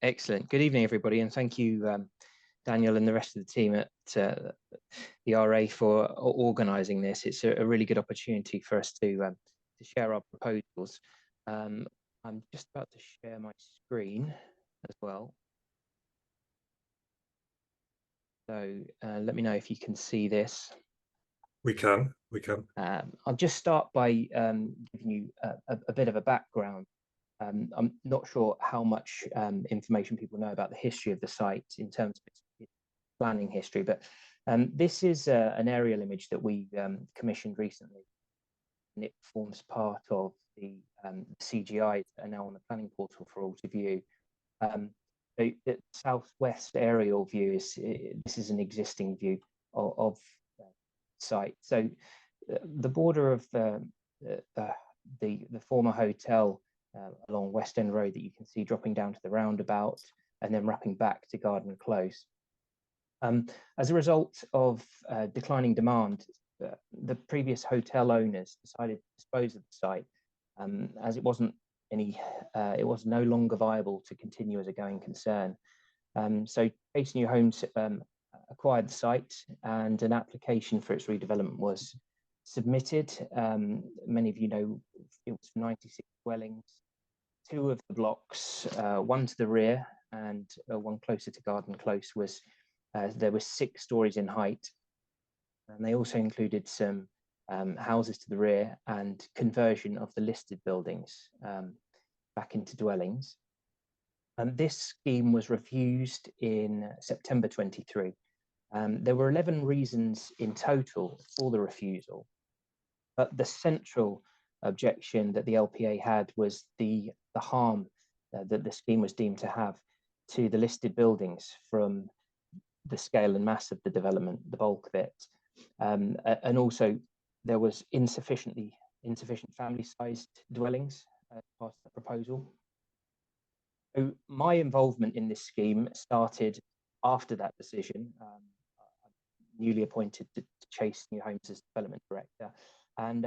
Excellent. Good evening, everybody, and thank you, Daniel and the rest of the team at the RA for organising this. It's a really good opportunity for us to share our proposals. I'm just about to share my screen as well. So let me know if you can see this. We can. I'll just start by giving you a bit of a background. I'm not sure how much information people know about the history of the site in terms of its planning history, but this is an aerial image that we commissioned recently, and it forms part of the CGIs that are now on the planning portal for all to view. The southwest aerial view this is an existing view of the site. So the border of the former hotel along West End Road that you can see dropping down to the roundabout and then wrapping back to Garden Close. As a result of declining demand, the previous hotel owners decided to dispose of the site as it was no longer viable to continue as a going concern. So Chase New Homes acquired the site, and an application for its redevelopment was submitted. Many of you know it was 96 dwellings. Two of the blocks, one to the rear and one closer to Garden Close, there were 6 stories in height, and they also included some houses to the rear and conversion of the listed buildings back into dwellings. And this scheme was refused in September 23. There were 11 reasons in total for the refusal, but the central objection that the LPA had was the harm that the scheme was deemed to have to the listed buildings from the scale and mass of the development, the bulk of it, and also there was insufficient family-sized dwellings as part of the proposal. So my involvement in this scheme started after that decision. I'm newly appointed to Chase New Homes as development director, and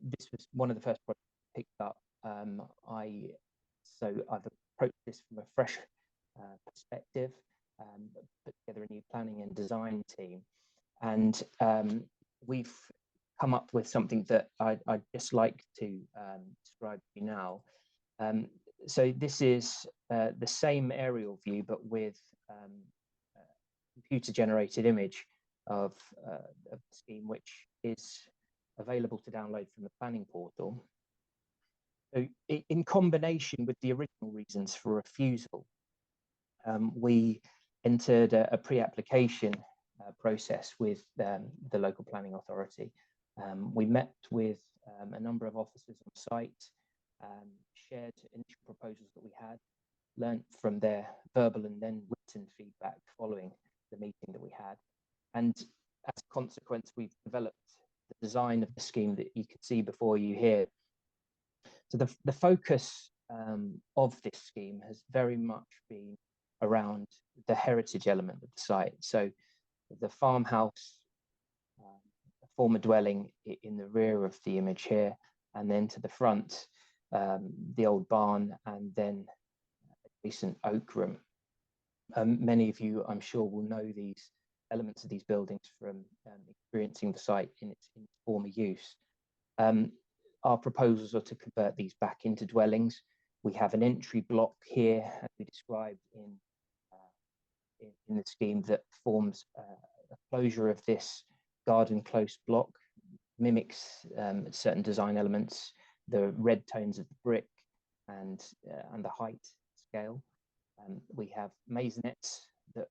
this was one of the first projects I picked up. I've approached this from a fresh perspective, put together a new planning and design team, and we've come up with something that I'd just like to describe to you now. So this is the same aerial view, but with a computer-generated image of the scheme, which is available to download from the planning portal. So in combination with the original reasons for refusal, we entered a pre-application process with the local planning authority. We met with a number of officers on site, shared initial proposals that we had, learnt from their verbal and then written feedback following the meeting that we had. And as a consequence, we've developed the design of the scheme that you can see before you here. So the focus of this scheme has very much been around the heritage element of the site. So the farmhouse, a former dwelling in the rear of the image here, and then to the front, the old barn, and then a recent oak room. Many of you, I'm sure, will know these elements of these buildings from experiencing the site in its former use. Our proposals are to convert these back into dwellings. We have an entry block here, as we described in the scheme, that forms a closure of this Garden Close block, mimics certain design elements, the red tones of the brick and the height scale. We have maisonettes that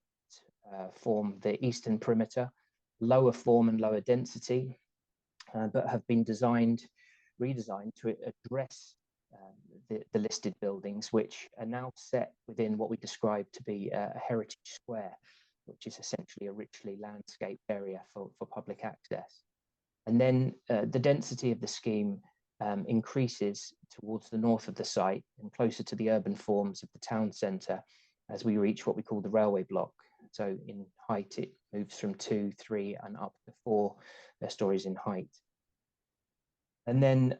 form the eastern perimeter, lower form and lower density, but have been redesigned to address the listed buildings, which are now set within what we describe to be a heritage square, which is essentially a richly landscaped area for public access. And then the density of the scheme increases towards the north of the site and closer to the urban forms of the town centre as we reach what we call the railway block. So in height, it moves from 2, 3 and up to 4 stories in height. And then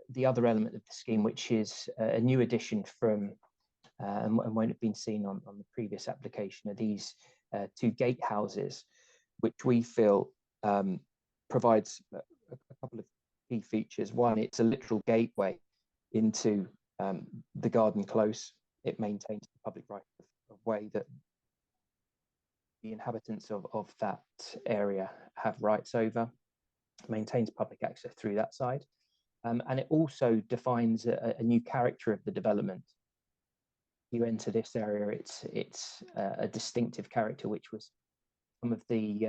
the other element of the scheme, which is a new addition from and won't have been seen on the previous application, are these two gatehouses, which we feel provides a couple of key features. One, it's a literal gateway into the garden close. It maintains the public right of way that the inhabitants of that area have rights over, maintains public access through that side. And it also defines a new character of the development. You enter this area, it's a distinctive character, which was some of the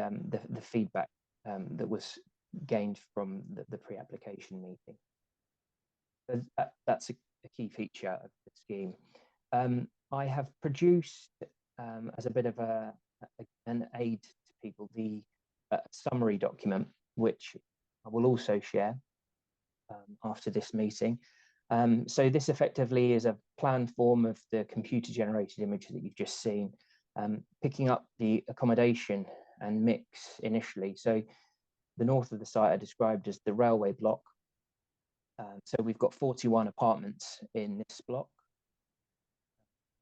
feedback that was gained from the pre-application meeting. So that's a key feature of the scheme. I have produced, as a bit of an aid to people, the summary document, which I will also share after this meeting. So this effectively is a plan form of the computer generated image that you've just seen, picking up the accommodation and mix initially. So the north of the site are described as the railway block. So we've got 41 apartments in this block,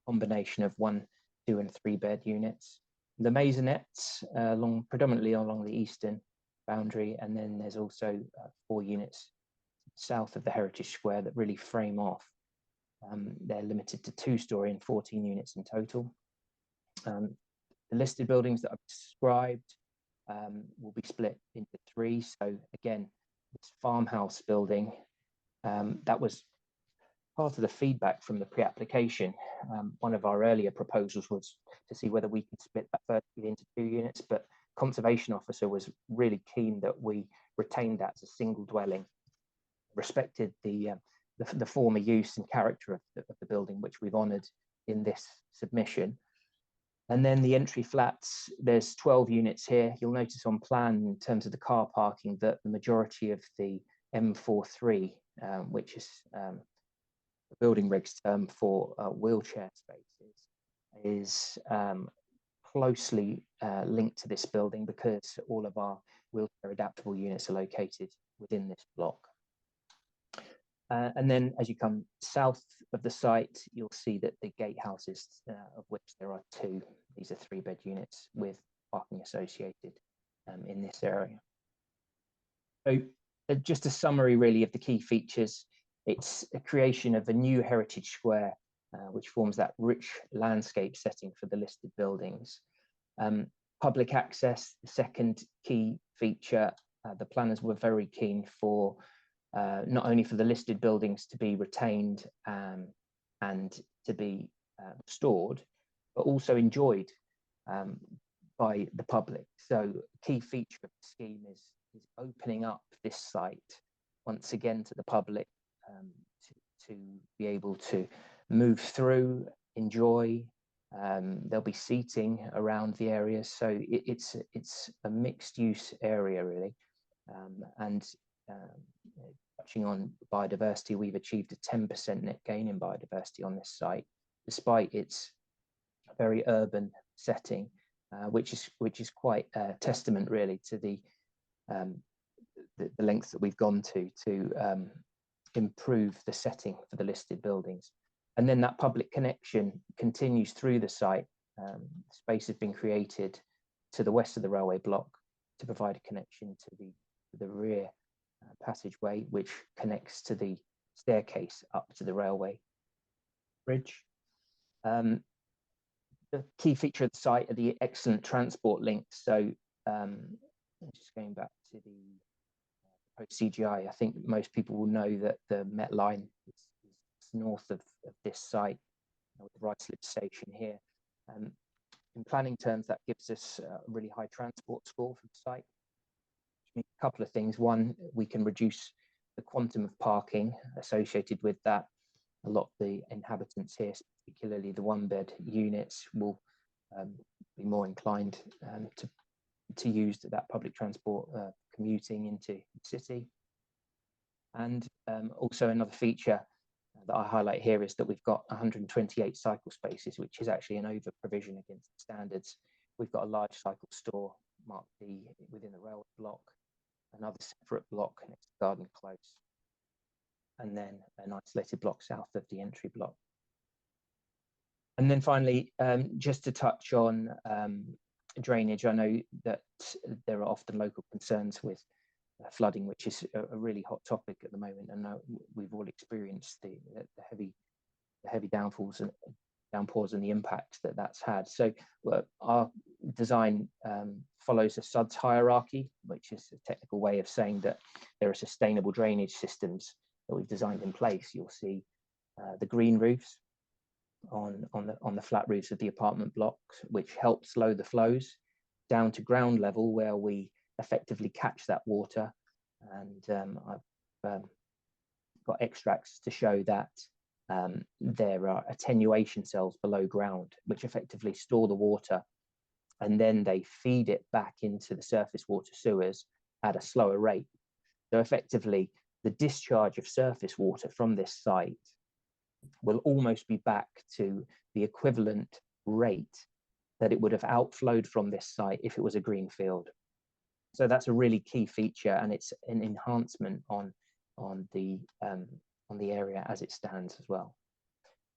combination of 1, 2 and 3 bed units. The maisonettes predominantly along the eastern boundary, and then there's also 4 units south of the Heritage Square that really frame off. They're limited to 2-story and 14 units in total. The listed buildings that I've described will be split into 3. So again, this farmhouse building, that was part of the feedback from the pre-application. One of our earlier proposals was to see whether we could split that first into 2 units, but Conservation Officer was really keen that we retained that as a single dwelling, respected the former use and character of the building, which we've honoured in this submission. And then the entry flats, there's 12 units here. You'll notice on plan in terms of the car parking that the majority of the M43, which is the building regs term for wheelchair spaces, is closely linked to this building because all of our wheelchair adaptable units are located within this block. And then as you come south of the site, you'll see that the gatehouses, of which there are 2, these are 3-bed units with parking associated in this area. So just a summary really of the key features. It's a creation of a new heritage square, which forms that rich landscape setting for the listed buildings. Public access, the second key feature. The planners were very keen for not only for the listed buildings to be retained and to be restored, but also enjoyed by the public. So a key feature of the scheme is opening up this site once again to the public to be able to move through, enjoy. There'll be seating around the area, so it's a mixed use area really, and touching on biodiversity, we've achieved a 10% net gain in biodiversity on this site, despite its very urban setting, which is quite a testament really to the lengths that we've gone to improve the setting for the listed buildings. And then that public connection continues through the site. Space has been created to the west of the railway block to provide a connection to the rear passageway, which connects to the staircase up to the railway bridge. The key feature of the site are the excellent transport links. So just going back to the post CGI, I think most people will know that the Met Line is north of this site, with the Ruislip station here. In planning terms, that gives us a really high transport score for the site. A couple of things. One, we can reduce the quantum of parking associated with that. A lot of the inhabitants here, particularly the 1-bed units, will be more inclined to use that public transport commuting into the city. And also another feature that I highlight here is that we've got 128 cycle spaces, which is actually an over provision against the standards. We've got a large cycle store marked D within the railway block, another separate block next to Garden Close, and then an isolated block south of the entry block. And then finally, just to touch on drainage, I know that there are often local concerns with flooding, which is a really hot topic at the moment, and we've all experienced the heavy downfalls and downpours and the impact that that's had. So our design follows a SUDS hierarchy, which is a technical way of saying that there are sustainable drainage systems that we've designed in place. You'll see the green roofs on the flat roofs of the apartment blocks, which help slow the flows down to ground level, where we effectively catch that water. And I've got extracts to show that there are attenuation cells below ground, which effectively store the water, and then they feed it back into the surface water sewers at a slower rate. So effectively, the discharge of surface water from this site will almost be back to the equivalent rate that it would have outflowed from this site if it was a green field. So that's a really key feature, and it's an enhancement on the area as it stands as well.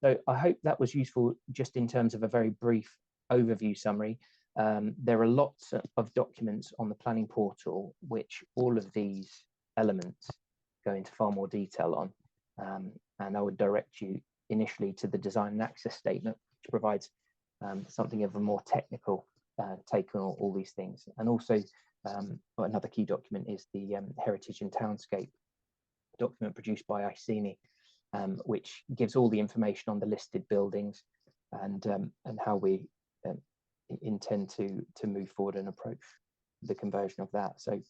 So I hope that was useful just in terms of a very brief overview summary. There are lots of documents on the planning portal, which all of these elements go into far more detail on. And I would direct you initially to the design and access statement, which provides something of a more technical take on all these things. And also another key document is the Heritage and Townscape document produced by Iceni, which gives all the information on the listed buildings and how we intend to move forward and approach the conversion of that. So